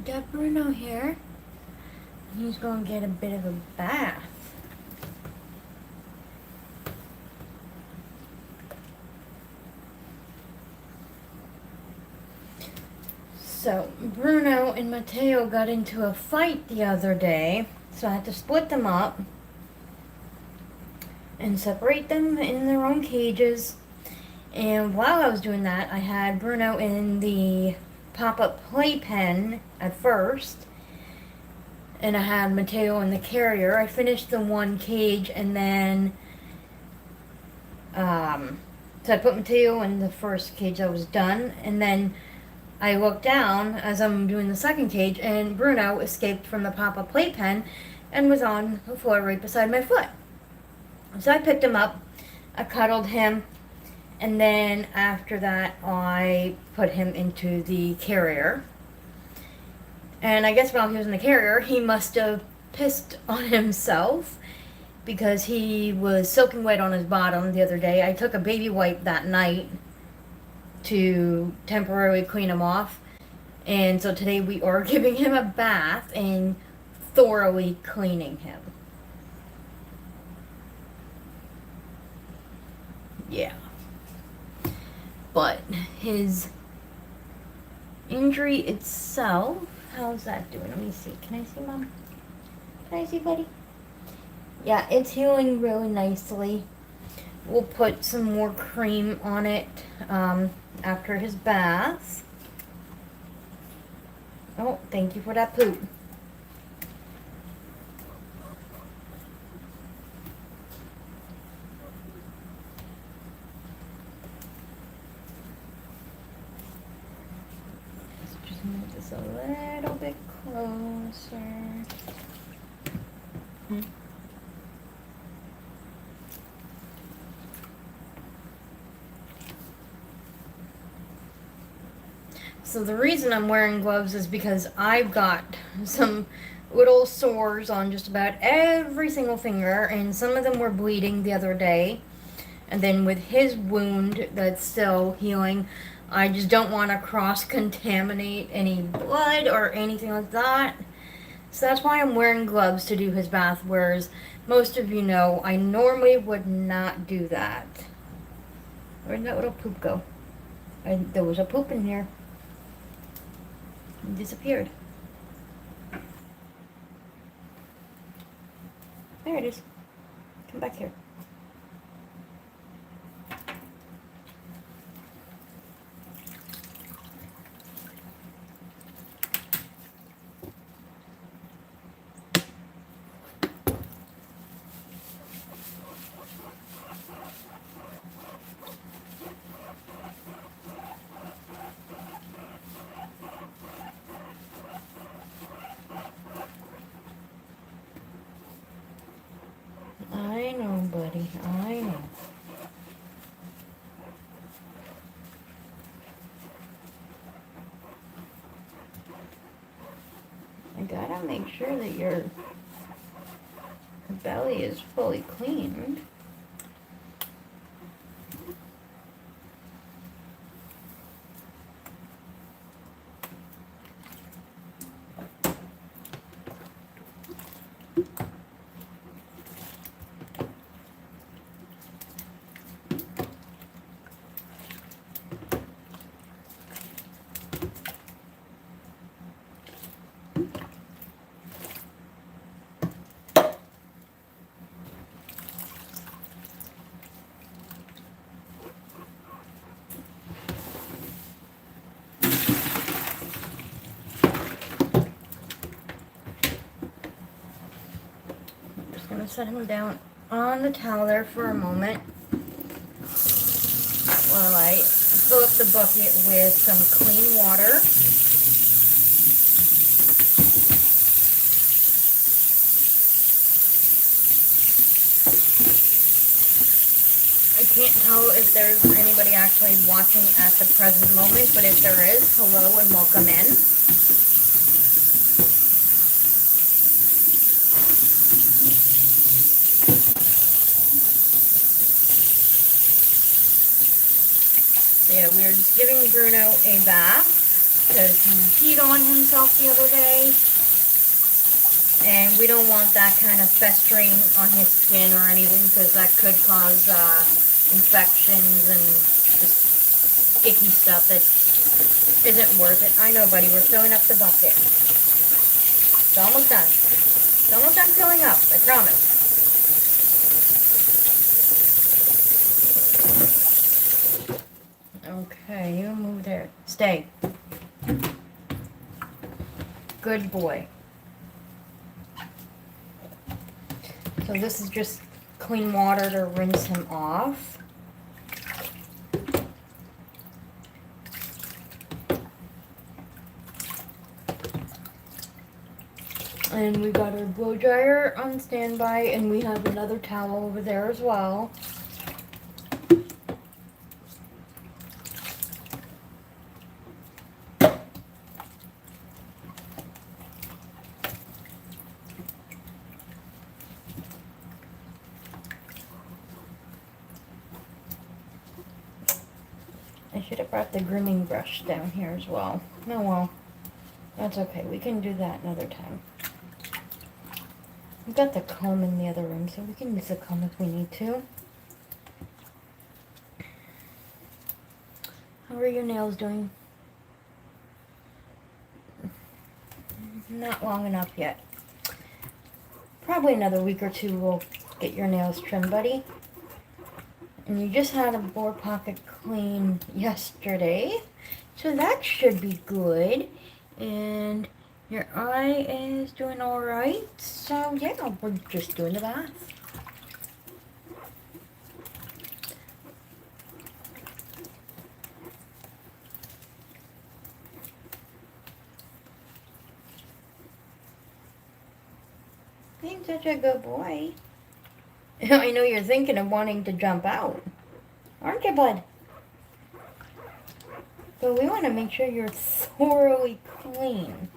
Got Bruno here. He's going to get a bit of a bath. So, Bruno and Mateo got into a fight the other day, so I had to split them up and separate them in their own cages. And while I was doing that, I had Bruno in the pop-up playpen at first, and I had Mateo in the carrier. I finished the one cage, and then so I put Mateo in the first cage that was done, and then I looked down as I'm doing the second cage, and Bruno escaped from the pop-up playpen and was on the floor right beside my foot. So I picked him up, I cuddled him, and then after that I put him into the carrier. And I guess while he was in the carrier, he must have pissed on himself because he was soaking wet on his bottom the other day. I took a baby wipe that night to temporarily clean him off. And so today we are giving him a bath and thoroughly cleaning him. Yeah. But his injury itself, how's that doing? Let me see. Can I see, Mom? Can I see, buddy? Yeah, it's healing really nicely. We'll put some more cream on it after his bath. Oh, thank you for that poop. Let's just move this a little bit closer. So the reason I'm wearing gloves is because I've got some little sores on just about every single finger, and some of them were bleeding the other day. And then with his wound that's still healing, I just don't want to cross-contaminate any blood or anything like that. So that's why I'm wearing gloves to do his bath, whereas most of you know I normally would not do that. Where'd that little poop go? There was a poop in here. It disappeared. There it is. Come back here. I know, buddy. I know. I gotta make sure that your belly is fully cleaned. I'm gonna set him down on the towel there for a moment while I fill up the bucket with some clean water. I can't tell if there's anybody actually watching at the present moment, but if there is, hello and welcome in. So yeah, we're just giving Bruno a bath. because he peed on himself the other day. And we don't want that kind of festering on his skin or anything, because that could cause infections and just icky stuff that isn't worth it. I know, buddy, we're filling up the bucket. It's almost done. It's almost done filling up, I promise. Okay, you move there. Stay. Good boy. So this is just clean water to rinse him off. And we got our blow dryer on standby, and we have another towel over there as well. I should have brought the grooming brush down here as well. Oh well, that's okay. We can do that another time. We've got the comb in the other room, so we can use the comb if we need to. How are your nails doing? Not long enough yet. Probably another week or two we'll get your nails trimmed, buddy. And you just had a board pocket clean yesterday, so that should be good. And your eye is doing alright, so yeah, we're just doing the bath. Being such a good boy. I know you're thinking of wanting to jump out, aren't you, bud? But we want to make sure you're thoroughly clean.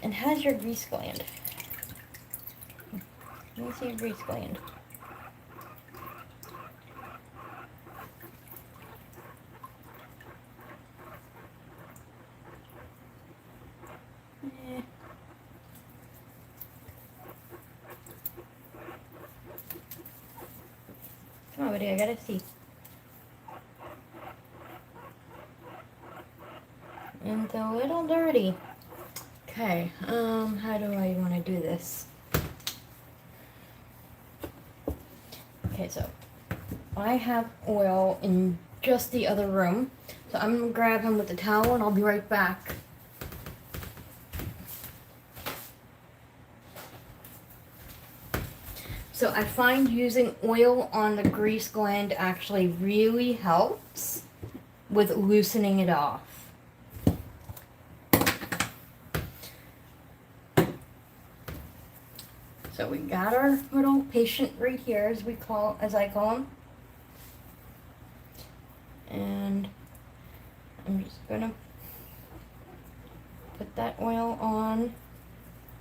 And how's your grease gland? Let me see your grease gland. Come on, buddy, I gotta see. And it's a little dirty. Okay, how do I want to do this? Okay, so I have oil in just the other room. So I'm gonna grab him with the towel and I'll be right back. So I find using oil on the grease gland actually really helps with loosening it off. So we got our little patient right here, as I call him. And I'm just gonna put that oil on.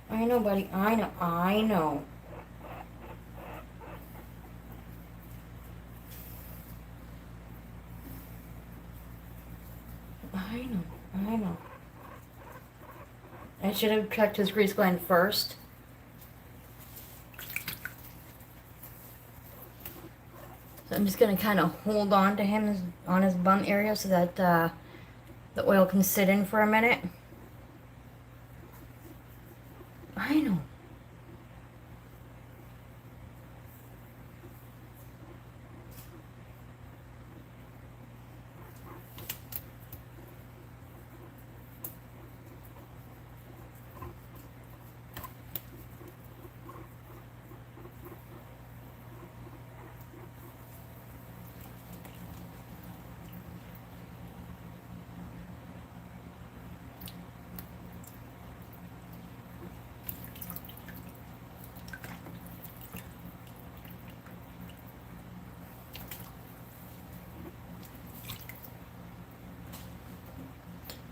I know, buddy, I know. I know. I should have checked his grease gland first. So I'm just going to kind of hold on to him on his bum area so that the oil can sit in for a minute. I know.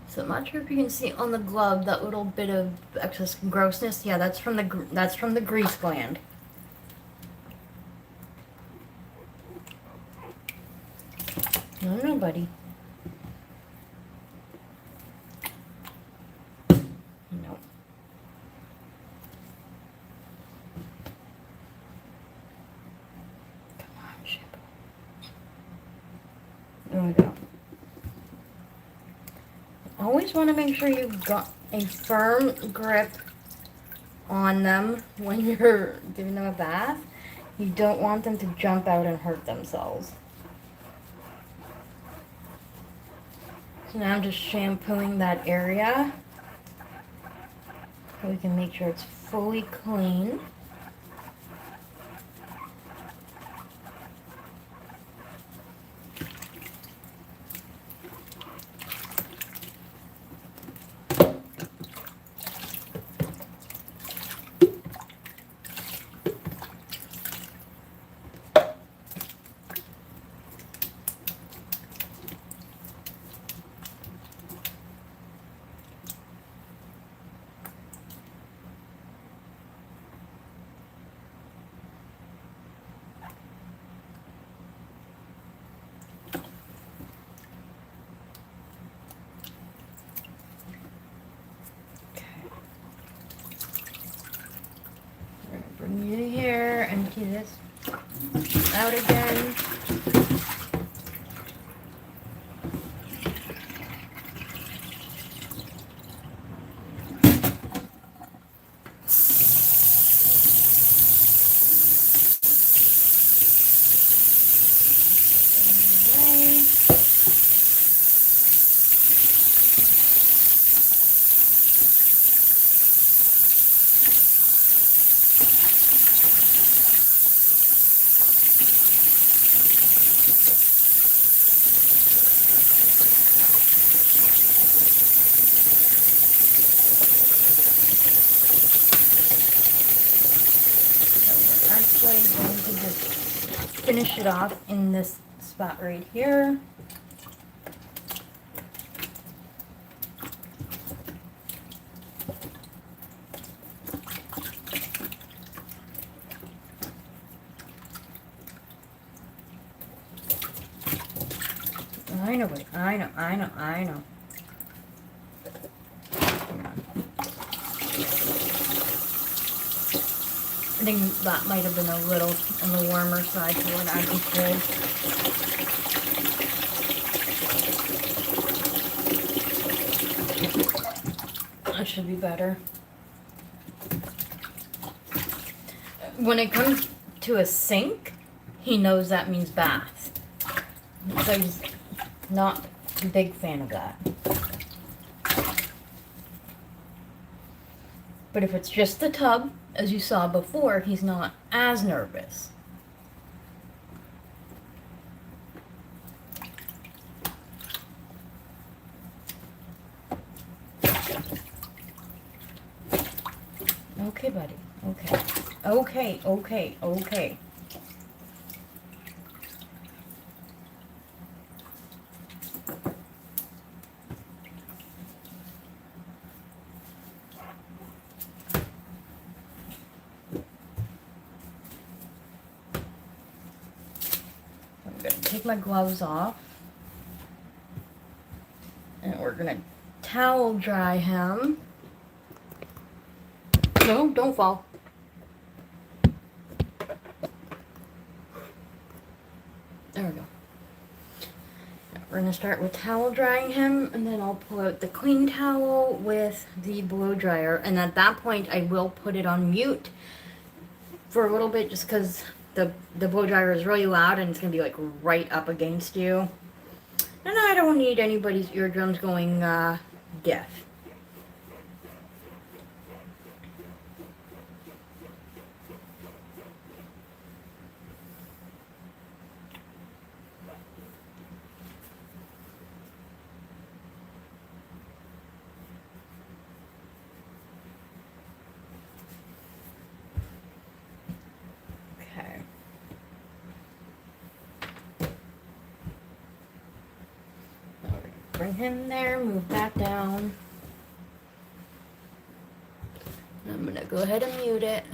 So I'm not sure if you can see on the glove that little bit of excess grossness. Yeah, that's from the grease gland. No, buddy. just want to make sure you've got a firm grip on them when you're giving them a bath. You don't want them to jump out and hurt themselves. So now I'm just shampooing that area so we can make sure it's fully clean. Bring you here, empty this out again. Actually going to just finish it off in this spot right here. I know, buddy. I know. I think that might have been a little on the warmer side to what I preferred. That should be better. When it comes to a sink, he knows that means bath. So he's not a big fan of that. But if it's just the tub, as you saw before, he's not as nervous. Okay, buddy. Okay. Okay. I'm gonna take my gloves off. And we're gonna towel dry him. No, don't fall. There we go. We're going to start with towel drying him, and then I'll pull out the clean towel with the blow dryer. And at that point, I will put it on mute for a little bit just because the blow dryer is really loud and it's going to be like right up against you. And I don't need anybody's eardrums going deaf. Bring him there, move back down. I'm going to go ahead and mute it.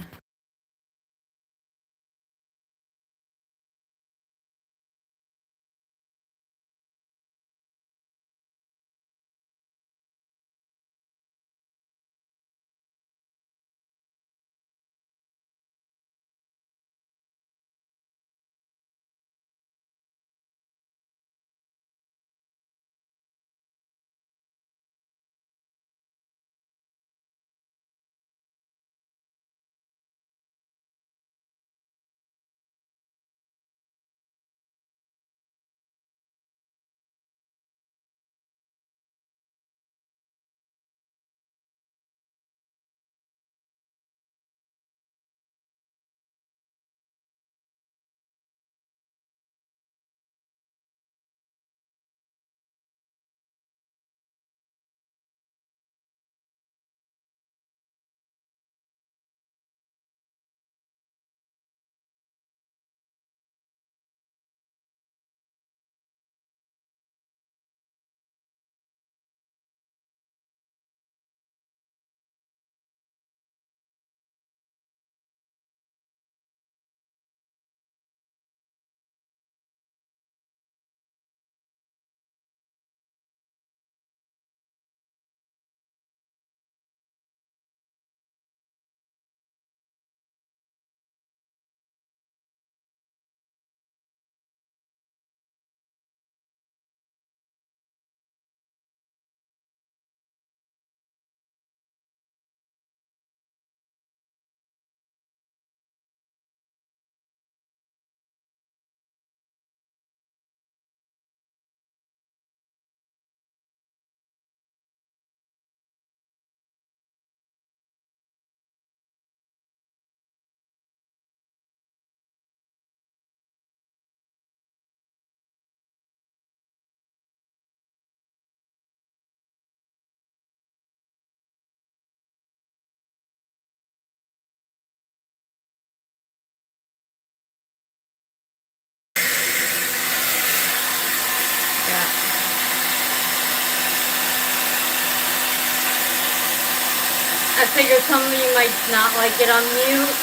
I figured some of you might not like it on mute,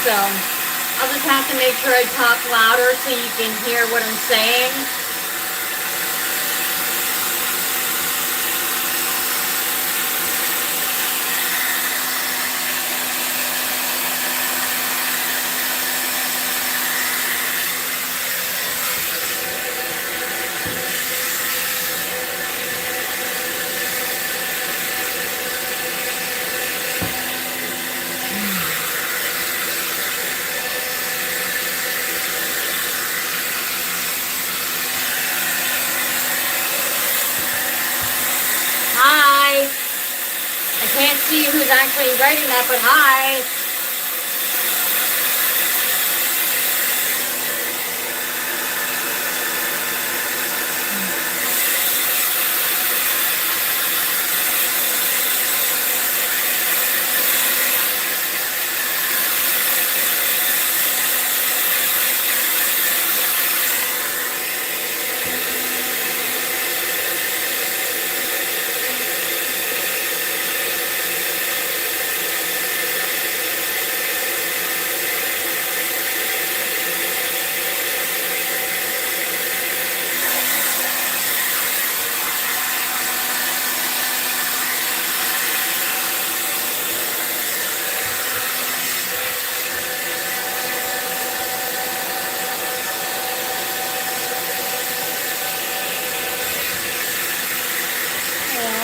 so I'll just have to make sure I talk louder so you can hear what I'm saying. Hi! I can't see who's actually writing that, but hi!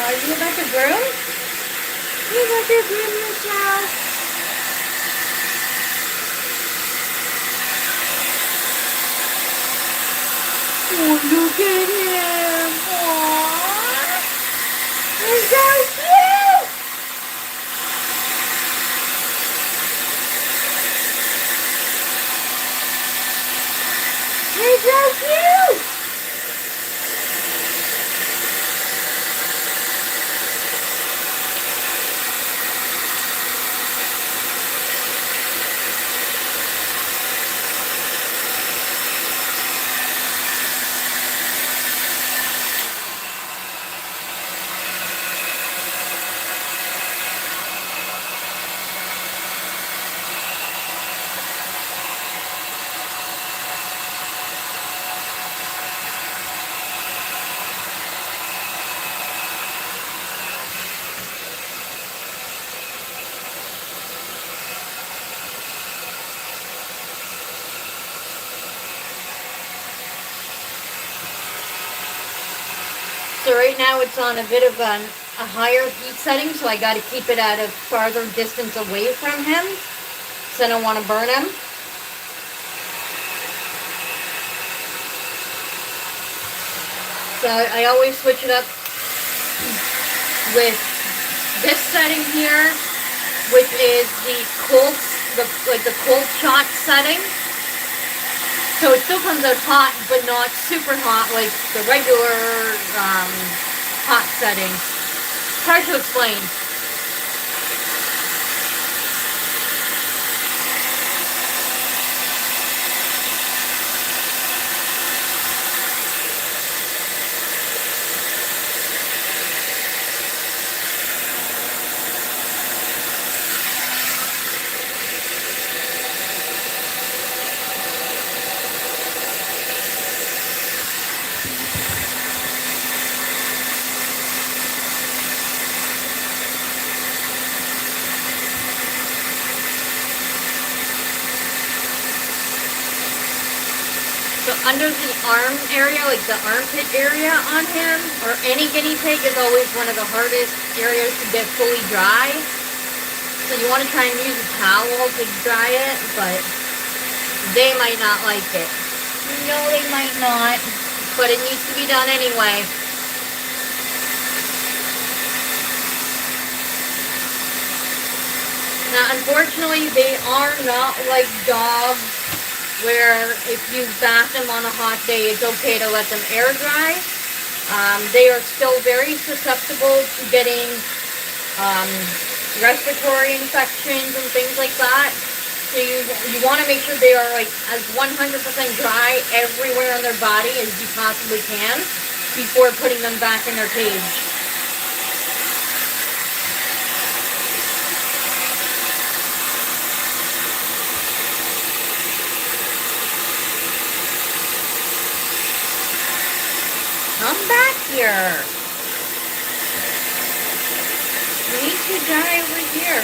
You got the broom? You got the broom, Michelle? Oh, look at him! Aww! He's so cute! He's so cute! So right now it's on a bit of a higher heat setting, so I got to keep it at a farther distance away from him, so I don't want to burn him. So I always switch it up with this setting here, which is the cold shot setting. So it still comes out hot, but not super hot like the regular hot setting. Hard to explain. So under the arm area, like the armpit area on him, or any guinea pig, is always one of the hardest areas to get fully dry. So you want to try and use a towel to dry it, but they might not like it. No, they might not. But it needs to be done anyway. Now, unfortunately, they are not like dogs, where if you bath them on a hot day, it's okay to let them air dry. They are still very susceptible to getting respiratory infections and things like that. So you want to make sure they are like as 100% dry everywhere on their body as you possibly can before putting them back in their cage. here. You need to dry over here.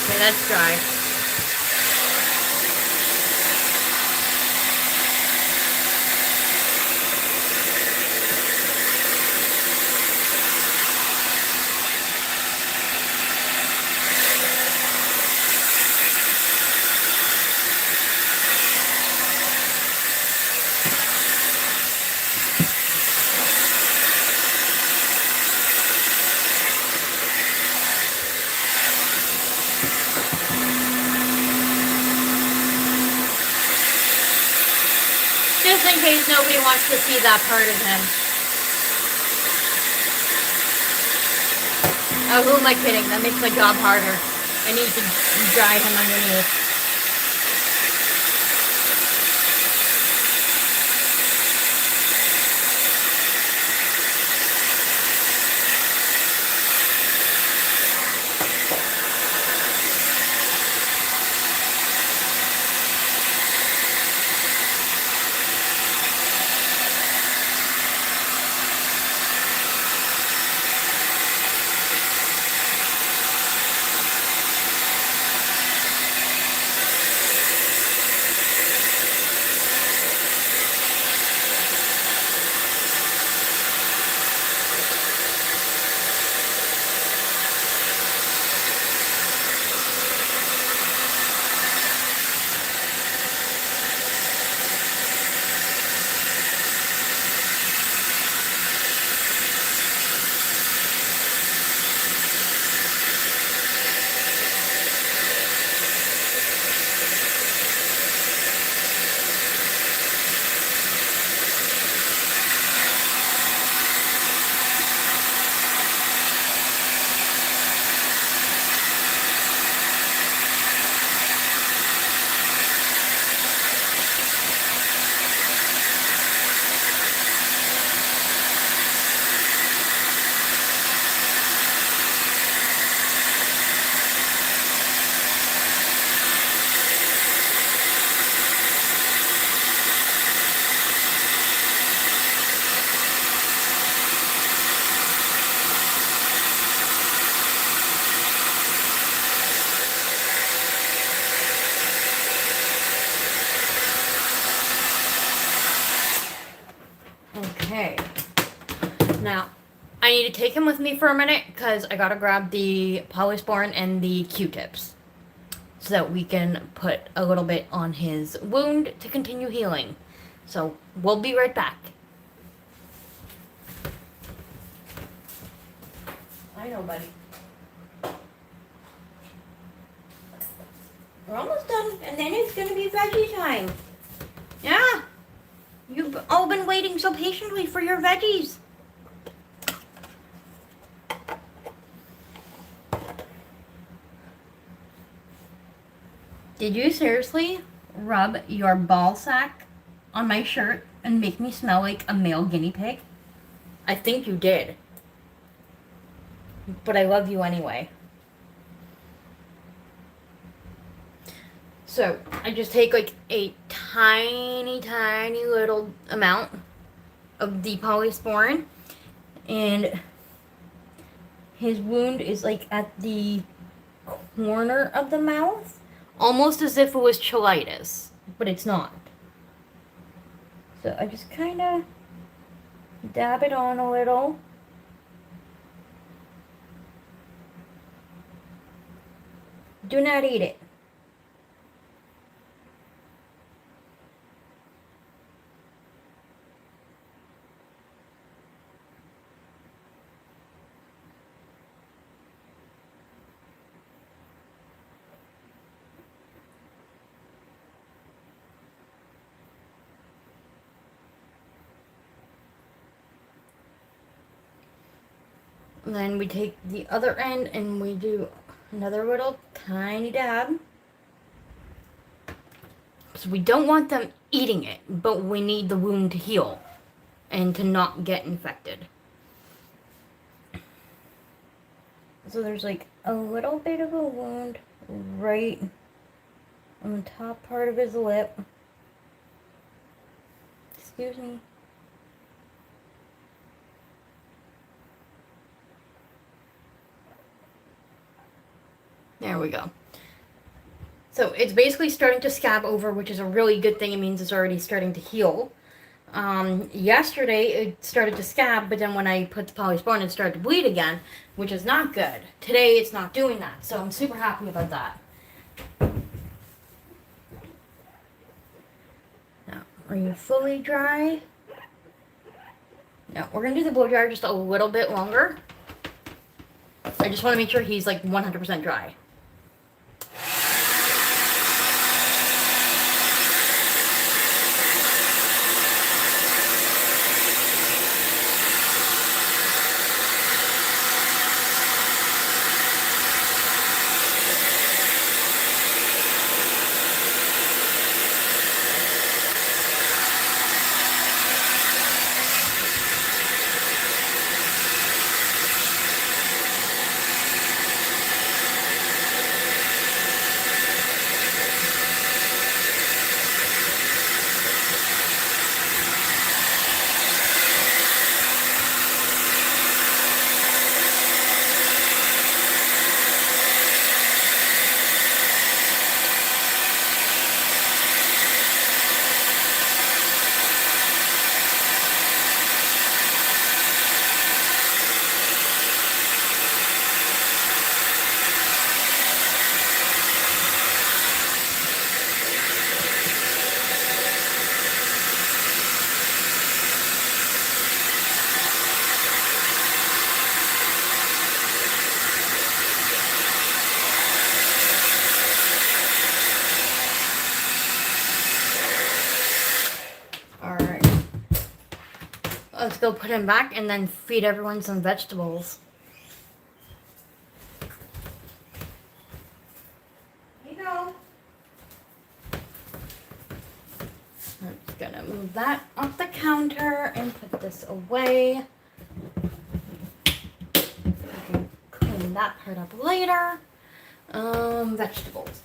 Okay, that's dry. Just in case nobody wants to see that part of him. Oh, who am I kidding? That makes my job harder. I need to dry him underneath. Okay. Now, I need to take him with me for a minute because I gotta grab the Polysporin and the Q-tips so that we can put a little bit on his wound to continue healing. So, we'll be right back. I know, buddy. We're almost done, and then it's gonna be veggie time. Yeah. You've all been waiting so patiently for your veggies. Did you seriously rub your ball sack on my shirt and make me smell like a male guinea pig? I think you did. But I love you anyway. So, I just take like a tiny, tiny little amount of the polysporin, and his wound is like at the corner of the mouth, almost as if it was cheilitis, but it's not. So I just kind of dab it on a little. Do not eat it. And then we take the other end and we do another little tiny dab. So we don't want them eating it, but we need the wound to heal and to not get infected. So there's like a little bit of a wound right on the top part of his lip. Excuse me. There we go. So it's basically starting to scab over, which is a really good thing. It means it's already starting to heal. Yesterday it started to scab, but then when I put the polysporin, it started to bleed again, which is not good. Today it's not doing that, so I'm super happy about that. Now, are you fully dry? No, we're gonna do the blow dryer just a little bit longer. I just want to make sure he's like 100% dry. Let's go put him back and then feed everyone some vegetables. Here you go. I'm just gonna move that off the counter and put this away. We can clean that part up later. Vegetables.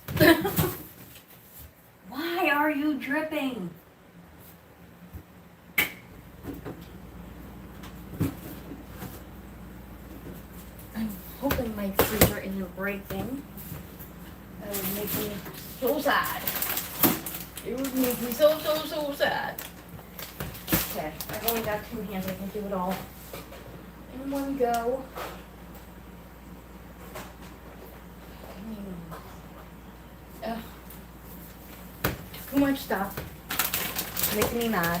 Why are you dripping? I'm hoping my freezer isn't breaking. That would make me so sad. It would make me so sad. Okay, I've only got 2 hands. I can do it all in one go. Ugh. Too much stuff. Making me mad.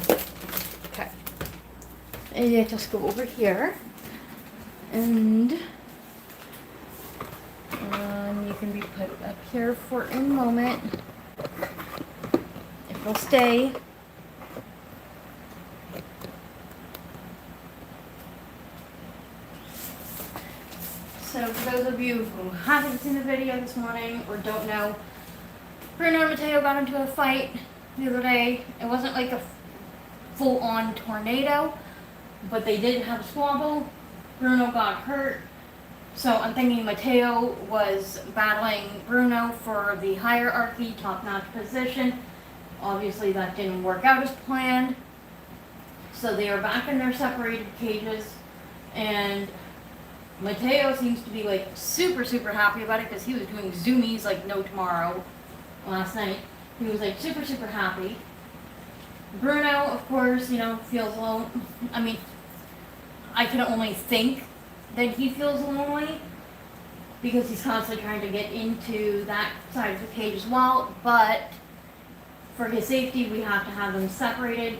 Okay. And I just go over here. And you can be put up here for a moment. It will stay. So for those of you who haven't seen the video this morning or don't know, Bruno and Mateo got into a fight the other day. It wasn't like a full-on tornado, but they did have a squabble. Bruno got hurt. So I'm thinking Mateo was battling Bruno for the hierarchy, top-notch position. Obviously that didn't work out as planned. So they are back in their separated cages, and Mateo seems to be like super, super happy about it because he was doing zoomies like no tomorrow last night. He was like super, super happy. Bruno, of course, feels alone. I mean, I can only think that he feels lonely because he's constantly trying to get into that side of the cage as well. But for his safety, we have to have them separated.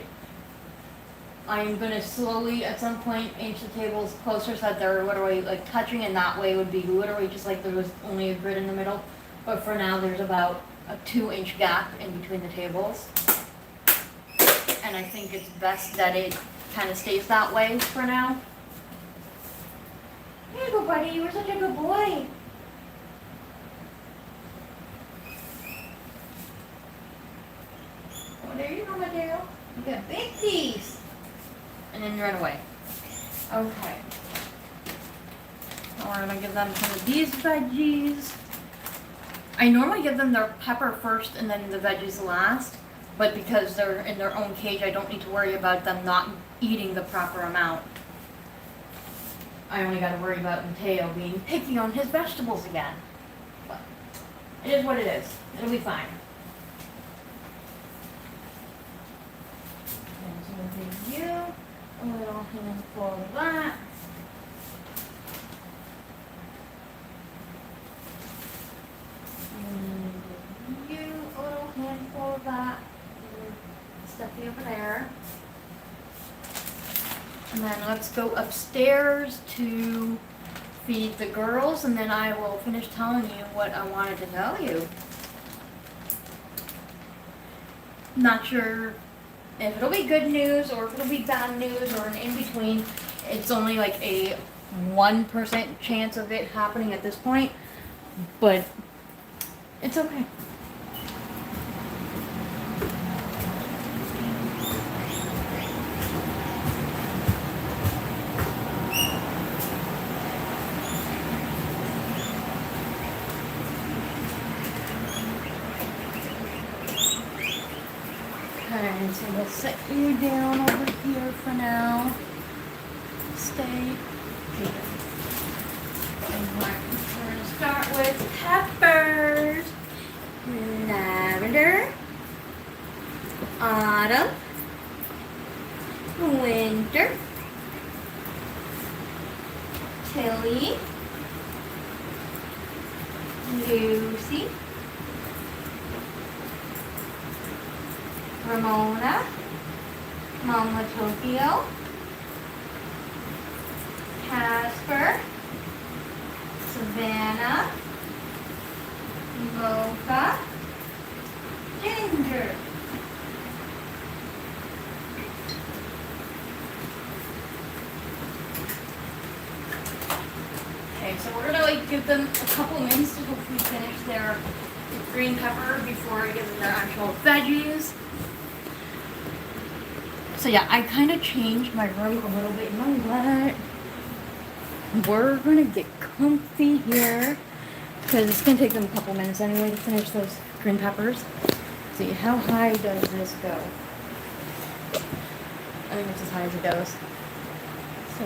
I'm going to slowly, at some point, inch the tables closer so that they're literally like touching, and that way it would be literally just like there was only a grid in the middle. But for now, there's about a 2-inch gap in between the tables. And I think it's best that it kind of stays that way for now. Here you go, buddy. You were such a good boy. Oh, there you go, Mateo. You got a big piece. And then you run away. Okay. Now we're gonna give them some of these veggies. I normally give them their pepper first and then the veggies last, but because they're in their own cage, I don't need to worry about them not eating the proper amount. I only gotta worry about Mateo being picky on his vegetables again. But it is what it is. It'll be fine. And so we'll give you a little handful of that. And give you a little handful of that. Stuffy over there. And then let's go upstairs to feed the girls, and then I will finish telling you what I wanted to tell you. Not sure if it'll be good news or if it'll be bad news or an in-between. It's only like a 1% chance of it happening at this point, but it's okay. And so we'll set you down over here for now. Stay here. And we're going to start with peppers. Lavender. Autumn. Winter. Tilly. Lucy. Ramona, Mama Tokyo, Casper, Savannah, Mocha, Ginger. Okay, so we're gonna give them a couple minutes to hopefully finish their green pepper before I give them their actual veggies. So yeah, I kind of changed my room a little bit. You know what? We're gonna get comfy here because it's gonna take them a couple minutes anyway to finish those green peppers. See, how high does this go? I think it's as high as it goes. So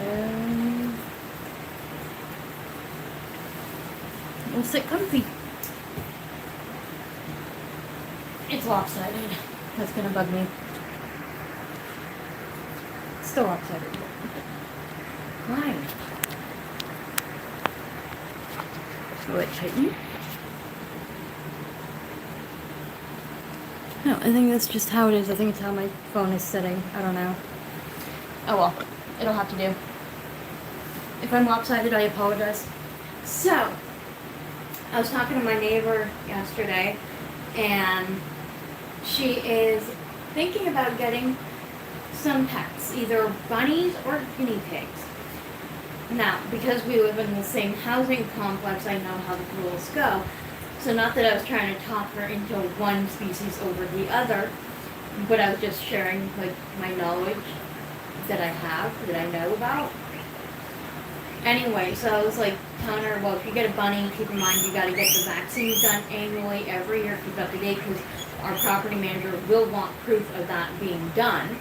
we'll sit comfy. It's lopsided. That's gonna bug me. Still lopsided. Why? Will it tighten? No, I think that's just how it is. I think it's how my phone is sitting. I don't know. Oh well, it'll have to do. If I'm lopsided, I apologize. So, I was talking to my neighbor yesterday, and she is thinking about getting some pets, either bunnies or guinea pigs. Now, because we live in the same housing complex, I know how the rules go. So not that I was trying to talk her into one species over the other, but I was just sharing like my knowledge that I have, that I know about. Anyway, so I was like telling her, well, if you get a bunny, keep in mind you got to get the vaccines done annually every year, keep up to date, because our property manager will want proof of that being done.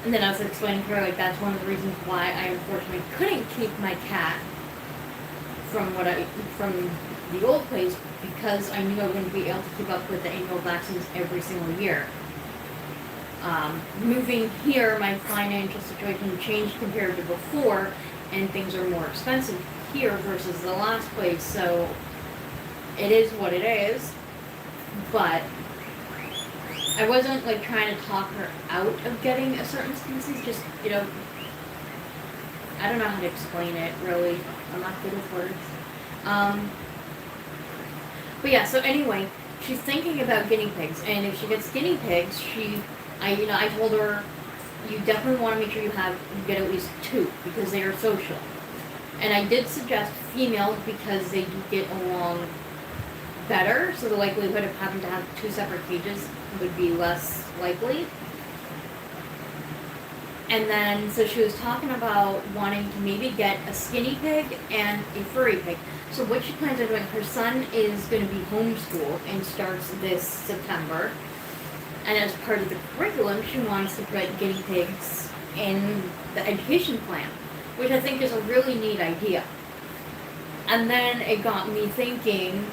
And then I was explaining to her, like, that's one of the reasons why I unfortunately couldn't keep my cat from the old place, because I knew I wouldn't be able to keep up with the annual vaccines every single year. Moving here, my financial situation changed compared to before, and things are more expensive here versus the last place, so it is what it is. But I wasn't like trying to talk her out of getting a certain species, just, you know, I don't know how to explain it really. I'm not good with words. But yeah, so anyway, she's thinking about guinea pigs, and if she gets guinea pigs, I told her, you definitely want to make sure you get at least 2, because they are social. And I did suggest females because they do get along better, so the likelihood of having to have 2 separate cages would be less likely. And then, so she was talking about wanting to maybe get a skinny pig and a furry pig. So what she plans on doing, her son is going to be homeschooled and starts this September. And as part of the curriculum, she wants to put guinea pigs in the education plan, which I think is a really neat idea. And then it got me thinking,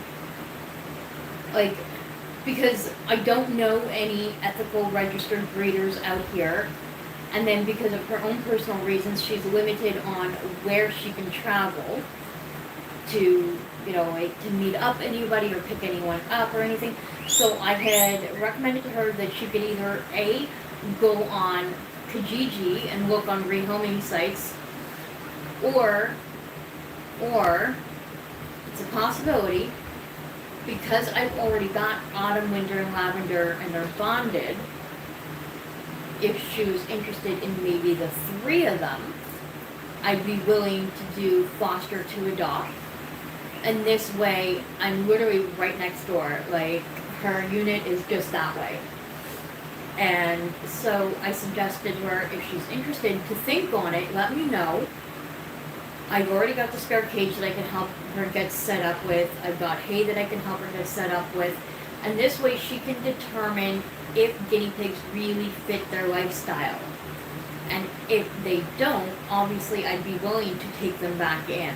like, because I don't know any ethical registered breeders out here, and then because of her own personal reasons, she's limited on where she can travel to, you know, like, to meet up anybody or pick anyone up or anything. So I had recommended to her that she could either A, go on Kijiji and look on rehoming sites, or it's a possibility, because I've already got autumn, winter, and lavender, and they're bonded, if she was interested in maybe the 3 of them, I'd be willing to do foster to adopt. And this way, I'm literally right next door. Like, her unit is just that way. And so I suggested to her, if she's interested, to think on it, let me know. I've already got the spare cage that I can help her get set up with. I've got hay that I can help her get set up with. And this way she can determine if guinea pigs really fit their lifestyle. And if they don't, obviously I'd be willing to take them back in.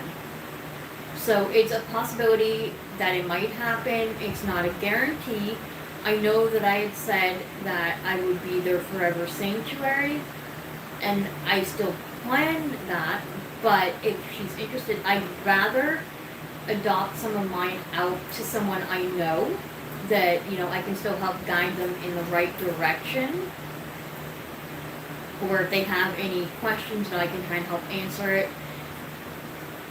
So it's a possibility that it might happen. It's not a guarantee. I know that I had said that I would be their forever sanctuary, and I still plan that, but if she's interested, I'd rather adopt some of mine out to someone I know that, you know, I can still help guide them in the right direction. Or if they have any questions that I can try and help answer it.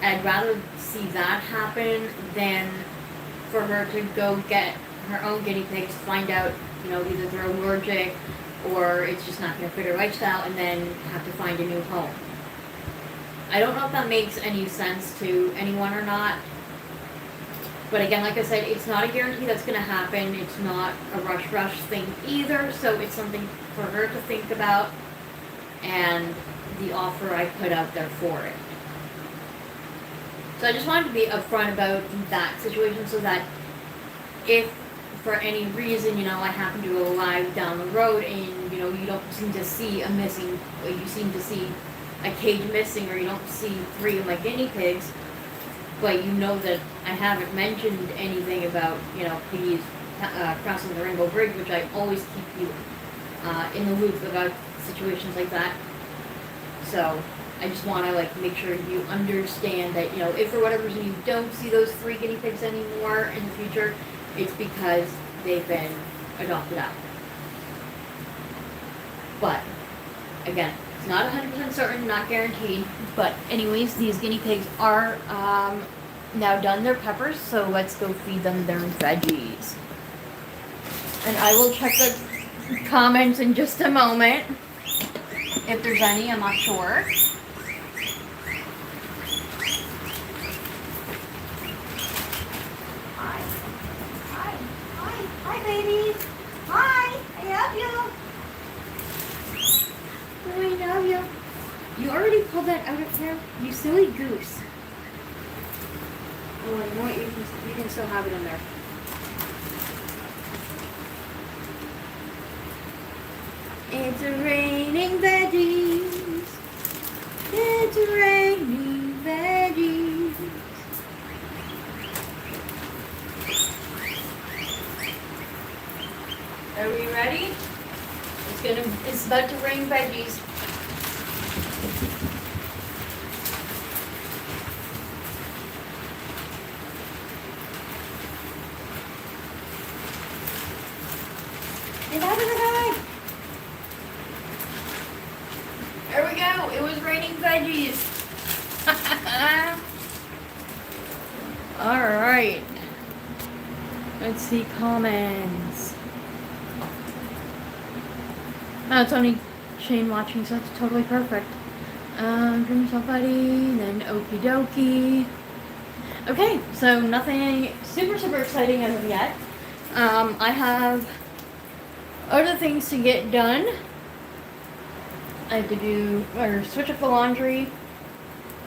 I'd rather see that happen than for her to go get her own guinea pigs, find out, you know, either they're allergic or it's just not going to fit her lifestyle, and then have to find a new home. I don't know if that makes any sense to anyone or not. But again, like I said, it's not a guarantee that's going to happen. It's not a rush thing either, so it's something for her to think about, and the offer I put out there for it. So I just wanted to be upfront about that situation, so that if for any reason, you know, I happen to go live down the road and, you know, you don't seem to see a missing, you seem to see a cage missing, or you don't see 3 of my guinea pigs, but you know that I haven't mentioned anything about, you know, piggies crossing the Rainbow Bridge, which I always keep you in the loop about situations like that. So I just want to, like, make sure you understand that, you know, if for whatever reason you don't see those 3 guinea pigs anymore in the future, it's because they've been adopted out. But again, it's not 100% certain, not guaranteed. But anyways, these guinea pigs are now done their peppers, so let's go feed them their veggies. And I will check the comments in just a moment, if there's any. I'm not sure. Hi, babies. Hi, I love you. I love you. already pulled that out of there? You silly goose. Oh, you know what? You can still have it in there. It's raining veggies. It's raining veggies. Are we ready? It's about to rain veggies. Get out of the bag. There we go. It was raining veggies. All right. Let's see comments. Oh, it's only Shane watching, so it's totally perfect. Dream somebody, then okie dokie. Okay, so nothing super exciting as of yet. I have other things to get done. I have to switch up the laundry.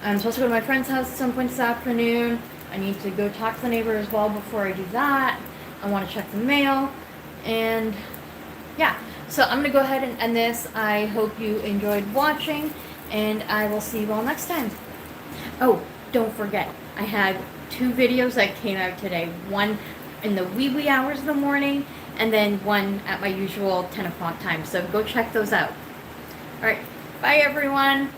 I'm supposed to go to my friend's house at some point this afternoon. I need to go talk to the neighbor as well before I do that. I want to check the mail. And yeah, so I'm going to go ahead and end this. I hope you enjoyed watching, and I will see you all next time. Oh, don't forget, I had 2 videos that came out today. One in the wee hours of the morning, and then one at my usual 10 o'clock time. So go check those out. All right, bye everyone.